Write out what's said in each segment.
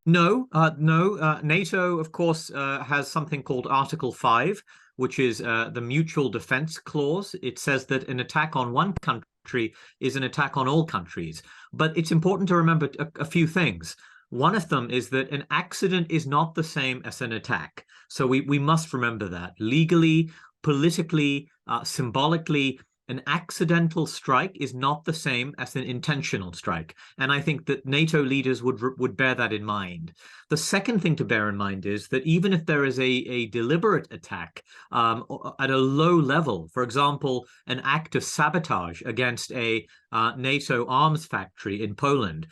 No. NATO, of course, has something called Article 5, which is the mutual defense clause. It says that an attack on one country is an attack on all countries. But it's important to remember a few things. One of them is that an accident is not the same as an attack. So we must remember that. Legally, politically, symbolically, an accidental strike is not the same as an intentional strike. And I think that NATO leaders would bear that in mind. The second thing to bear in mind is that even if there is a deliberate attack at a low level, for example, an act of sabotage against a NATO arms factory in Poland,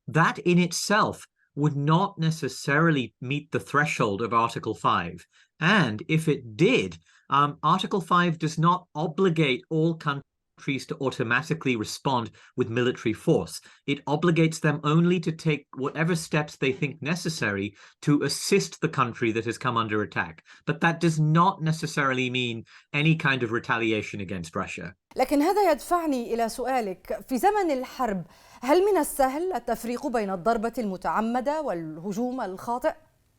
that in itself would not necessarily meet the threshold of Article 5. And if it did, Article 5 does not obligate all countries to automatically respond with military force. It obligates them only to take whatever steps they think necessary to assist the country that has come under attack. But that does not necessarily mean any kind of retaliation against Russia. لكن هذا يدفعني إلى سؤالك، في زمن الحرب هل من السهل التفريق بين الضربة المتعمدة والهجوم الخاطئ؟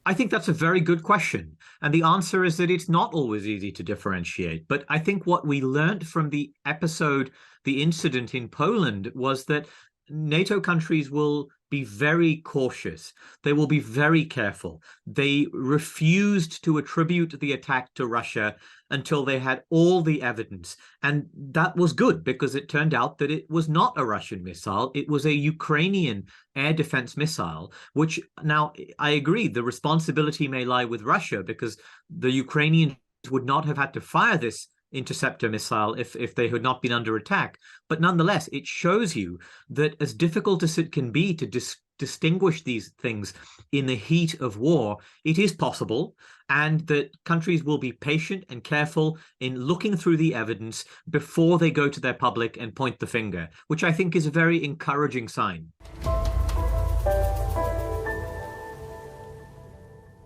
I think that's a very good question. And the answer is that it's not always easy to differentiate. But I think what we learned from the episode, the incident in Poland, was that NATO countries will be very cautious. They will be very careful. They refused to attribute the attack to Russia until they had all the evidence. And that was good because it turned out that it was not a Russian missile. It was a Ukrainian air defense missile, which now I agree, the responsibility may lie with Russia because the Ukrainians would not have had to fire this interceptor missile if they had not been under attack. But nonetheless, it shows you that as difficult as it can be to distinguish these things in the heat of war, it is possible, and that countries will be patient and careful in looking through the evidence before they go to their public and point the finger, which I think is a very encouraging sign.